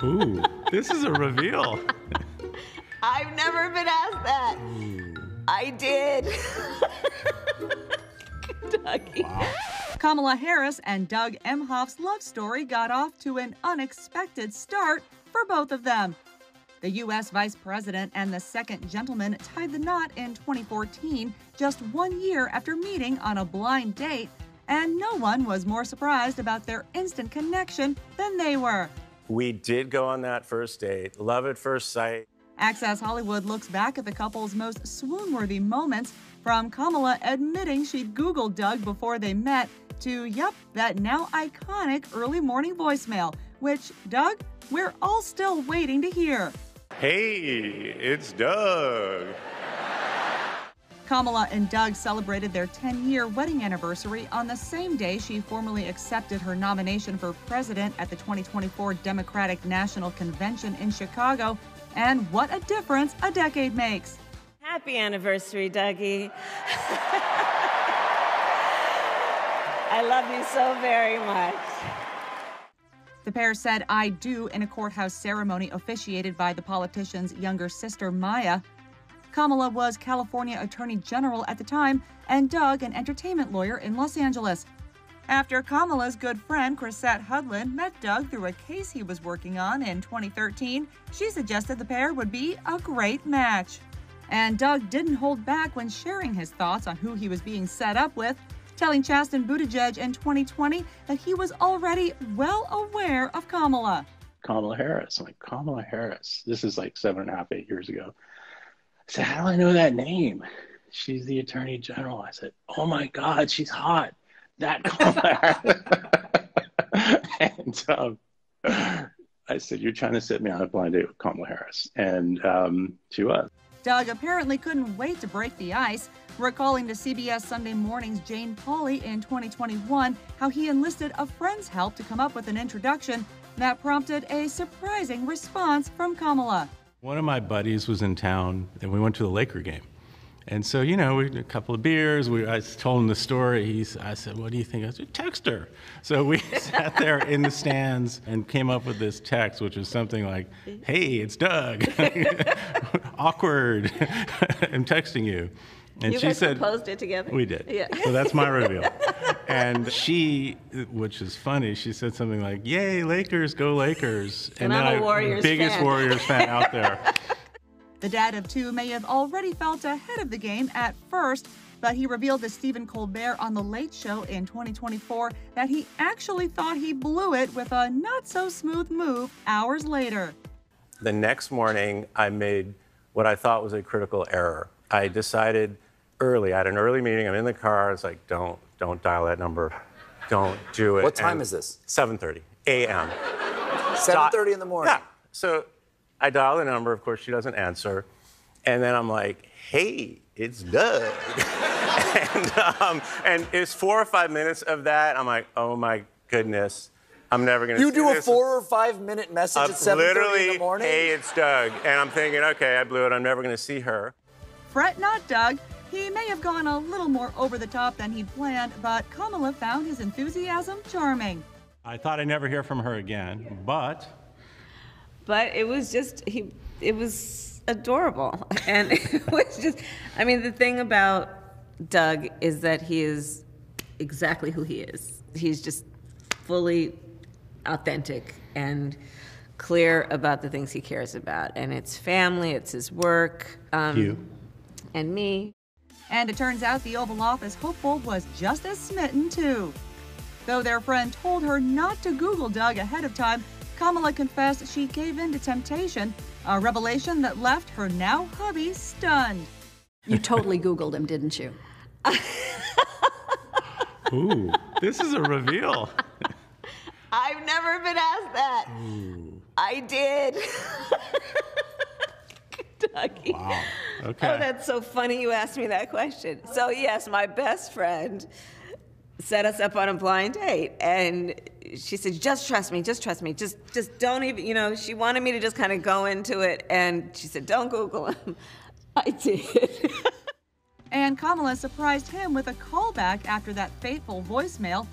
Ooh, this is a reveal. I've never been asked that. Ooh. I did. Dougie. Wow. Kamala Harris and Doug Emhoff's love story got off to an unexpected start for both of them. The U.S. Vice President and the second gentleman tied the knot in 2014, just 1 year after meeting on a blind date, and no one was more surprised about their instant connection than they were. We did go on that first date, love at first sight. Access Hollywood looks back at the couple's most swoon-worthy moments, from Kamala admitting she'd Googled Doug before they met, to, yep, that now iconic early morning voicemail, which, Doug, we're all still waiting to hear. Hey, it's Doug. Kamala and Doug celebrated their 10-year wedding anniversary on the same day she formally accepted her nomination for president at the 2024 Democratic National Convention in Chicago. And what a difference a decade makes. Happy anniversary, Dougie. I love you so very much. The pair said "I do" in a courthouse ceremony officiated by the politician's younger sister, Maya. Kamala was California Attorney General at the time, and Doug an entertainment lawyer in Los Angeles. After Kamala's good friend, Chrisette Hudlin, met Doug through a case he was working on in 2013, she suggested the pair would be a great match. And Doug didn't hold back when sharing his thoughts on who he was being set up with, telling Chasten Buttigieg in 2020 that he was already well aware of Kamala. Kamala Harris. I'm like, Kamala Harris. This is like 7.5, 8 years ago. I said, how do I know that name? She's the Attorney General. I said, oh my God, she's hot. That Kamala Harris. And I said, you're trying to set me on a blind date with Kamala Harris. And she was. Doug apparently couldn't wait to break the ice, recalling to CBS Sunday Morning's Jane Pauley in 2021 how he enlisted a friend's help to come up with an introduction that prompted a surprising response from Kamala. One of my buddies was in town, and we went to the Laker game. And so, you know, we did a couple of beers. I told him the story. I said, what do you think? I said, text her. So we sat there in the stands and came up with this text, which was something like, hey, it's Doug. Awkward. I'm texting you. And she said, proposed it together? We did. Yeah. So that's my reveal. And she, which is funny, she said something like, yay, Lakers, go Lakers. And I'm a Warriors biggest fan. Warriors fan out there. The dad of two may have already felt ahead of the game at first, but he revealed to Stephen Colbert on The Late Show in 2024 that he actually thought he blew it with a not-so-smooth move hours later. The next morning, I made what I thought was a critical error. I decided early, I had an early meeting, I'm in the car, I was like, don't dial that number, don't do it. What time is this? 7:30 a.m. 7:30 in the morning? Yeah, so I dial the number, of course she doesn't answer, and then I'm like, hey, it's Doug. and it's 4 or 5 minutes of that, I'm like, oh my goodness, I'm never gonna see this. You do a 4 or 5 minute message at 7:30 in the morning? Hey, it's Doug, and I'm thinking, okay, I blew it, I'm never gonna see her. Fret not, Doug. He may have gone a little more over the top than he'd planned, but Kamala found his enthusiasm charming. I thought I'd never hear from her again, but it was just, it was adorable. And it was just, I mean, the thing about Doug is that he is exactly who he is. He's just fully authentic and clear about the things he cares about. And it's family, it's his work. you. And me. And it turns out the Oval Office hopeful was just as smitten, too. Though their friend told her not to Google Doug ahead of time, Kamala confessed she gave in to temptation, a revelation that left her now hubby stunned. You totally Googled him, didn't you? Ooh, this is a reveal. I've never been asked that. Ooh. I did. Dougie. Wow. Okay. Oh, that's so funny you asked me that question. So yes, my best friend set us up on a blind date, and she said, just trust me, just don't even, you know, she wanted me to just kind of go into it, and she said, don't Google him. I did. And Kamala surprised him with a callback after that fateful voicemail.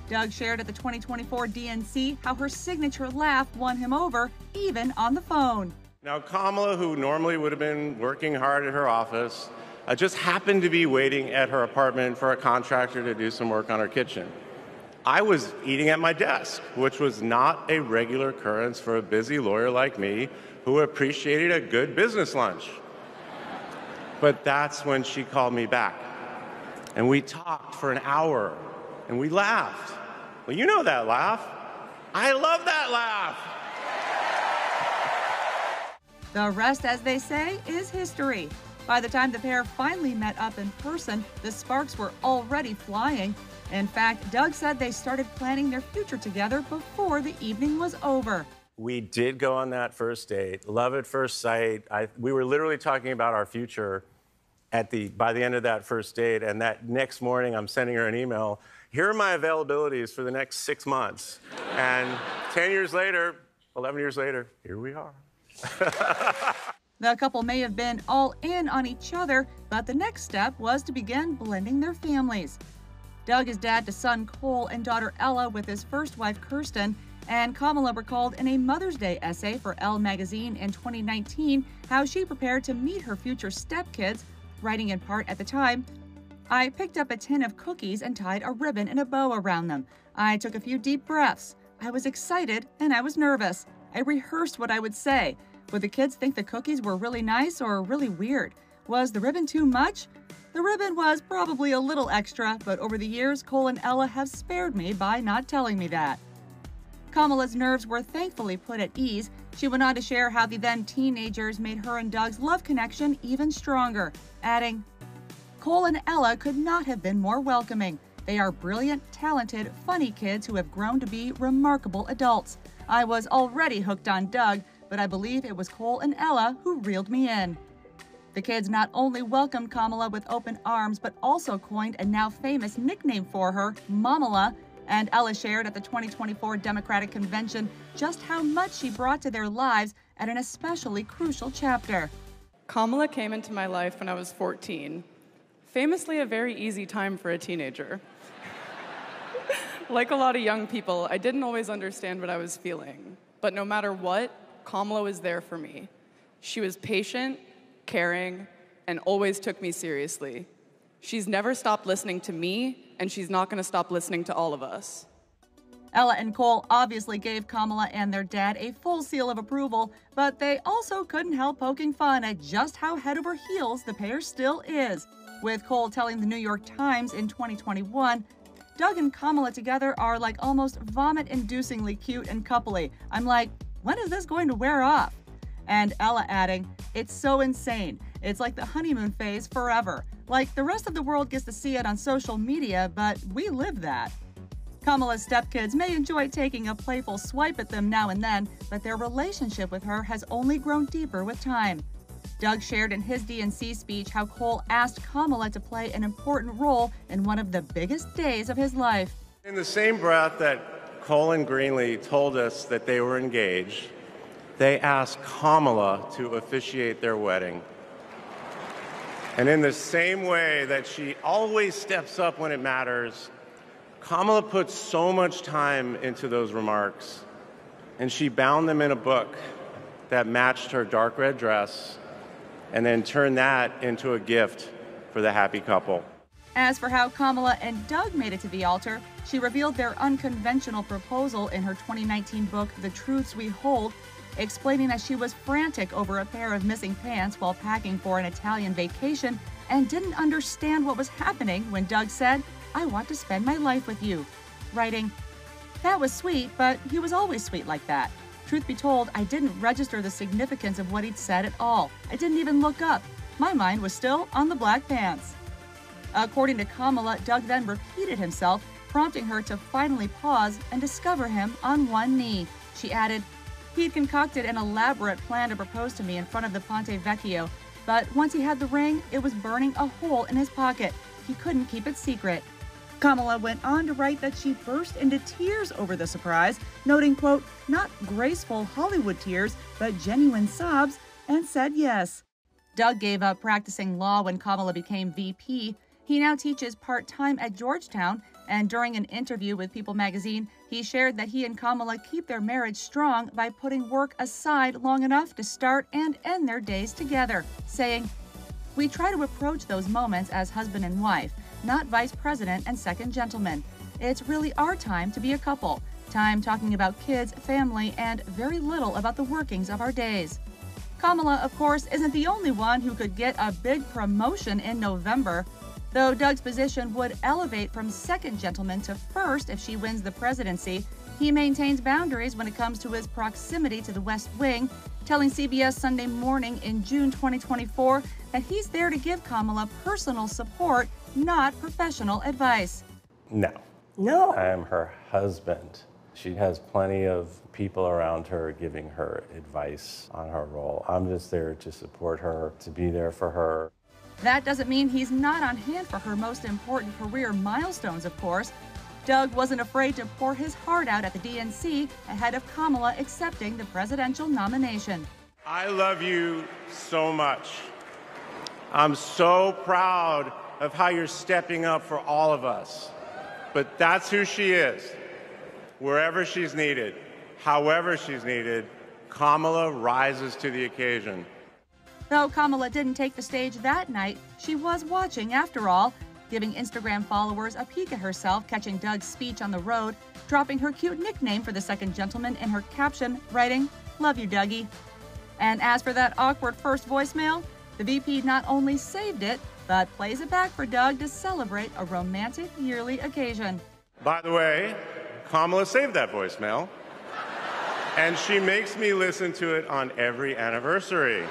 Doug shared at the 2024 DNC how her signature laugh won him over, even on the phone. Now, Kamala, who normally would have been working hard at her office, just happened to be waiting at her apartment for a contractor to do some work on her kitchen. I was eating at my desk, which was not a regular occurrence for a busy lawyer like me who appreciated a good business lunch. But that's when she called me back. And we talked for an hour, and we laughed. Well, you know that laugh. I love that laugh. The rest, as they say, is history. By the time the pair finally met up in person, the sparks were already flying. In fact, Doug said they started planning their future together before the evening was over. We did go on that first date, love at first sight. We were literally talking about our future by the end of that first date, and that next morning I'm sending her an email. Here are my availabilities for the next 6 months. And 10 years later, 11 years later, here we are. The couple may have been all in on each other, but the next step was to begin blending their families. Doug is dad to son Cole and daughter Ella with his first wife Kirsten, and Kamala recalled in a Mother's Day essay for Elle magazine in 2019 how she prepared to meet her future stepkids, writing in part at the time, "I picked up a tin of cookies and tied a ribbon and a bow around them. I took a few deep breaths. I was excited and I was nervous. I rehearsed what I would say. Would the kids think the cookies were really nice or really weird? Was the ribbon too much? The ribbon was probably a little extra, but over the years, Cole and Ella have spared me by not telling me that." Kamala's nerves were thankfully put at ease. She went on to share how the then teenagers made her and Doug's love connection even stronger, adding, "Cole and Ella could not have been more welcoming. They are brilliant, talented, funny kids who have grown to be remarkable adults. I was already hooked on Doug, but I believe it was Cole and Ella who reeled me in." The kids not only welcomed Kamala with open arms, but also coined a now famous nickname for her, Mamala, and Ella shared at the 2024 Democratic Convention just how much she brought to their lives at an especially crucial chapter. Kamala came into my life when I was 14. Famously a very easy time for a teenager. Like a lot of young people, I didn't always understand what I was feeling. But no matter what, Kamala was there for me. She was patient, caring, and always took me seriously. She's never stopped listening to me, and she's not going to stop listening to all of us. Ella and Cole obviously gave Kamala and their dad a full seal of approval, but they also couldn't help poking fun at just how head over heels the pair still is. With Cole telling the New York Times in 2021, "Doug and Kamala together are like almost vomit-inducingly cute and coupley. I'm like, when is this going to wear off?" And Ella adding, "It's so insane. It's like the honeymoon phase forever. Like the rest of the world gets to see it on social media, but we live that." Kamala's stepkids may enjoy taking a playful swipe at them now and then, but their relationship with her has only grown deeper with time. Doug shared in his DNC speech how Cole asked Kamala to play an important role in one of the biggest days of his life. In the same breath that Cole and Greenlee told us that they were engaged, they asked Kamala to officiate their wedding. And in the same way that she always steps up when it matters, Kamala put so much time into those remarks, and she bound them in a book that matched her dark red dress, and then turned that into a gift for the happy couple. As for how Kamala and Doug made it to the altar, she revealed their unconventional proposal in her 2019 book, The Truths We Hold, explaining that she was frantic over a pair of missing pants while packing for an Italian vacation and didn't understand what was happening when Doug said, "I want to spend my life with you," writing, "That was sweet, but he was always sweet like that. Truth be told, I didn't register the significance of what he'd said at all. I didn't even look up. My mind was still on the black pants." According to Kamala, Doug then repeated himself, prompting her to finally pause and discover him on one knee. She added, "He'd concocted an elaborate plan to propose to me in front of the Ponte Vecchio, but once he had the ring, it was burning a hole in his pocket. He couldn't keep it secret." Kamala went on to write that she burst into tears over the surprise, noting, quote, "not graceful Hollywood tears, but genuine sobs," and said yes. Doug gave up practicing law when Kamala became VP. He now teaches part-time at Georgetown, and during an interview with People magazine, he shared that he and Kamala keep their marriage strong by putting work aside long enough to start and end their days together, saying, "We try to approach those moments as husband and wife, not vice president and second gentleman. It's really our time to be a couple, time talking about kids, family, and very little about the workings of our days." Kamala, of course, isn't the only one who could get a big promotion in November. Though Doug's position would elevate from second gentleman to first if she wins the presidency, he maintains boundaries when it comes to his proximity to the West Wing, telling CBS Sunday Morning in June 2024 that he's there to give Kamala personal support, not professional advice. No. I am her husband. She has plenty of people around her giving her advice on her role. I'm just there to support her, to be there for her. That doesn't mean he's not on hand for her most important career milestones, of course. Doug wasn't afraid to pour his heart out at the DNC ahead of Kamala accepting the presidential nomination. I love you so much. I'm so proud of how you're stepping up for all of us. But that's who she is. Wherever she's needed, however she's needed, Kamala rises to the occasion. Though Kamala didn't take the stage that night, she was watching after all, giving Instagram followers a peek at herself catching Doug's speech on the road, dropping her cute nickname for the second gentleman in her caption, writing, "Love you, Dougie." And as for that awkward first voicemail, the VP not only saved it, but plays it back for Doug to celebrate a romantic yearly occasion. By the way, Kamala saved that voicemail, and she makes me listen to it on every anniversary.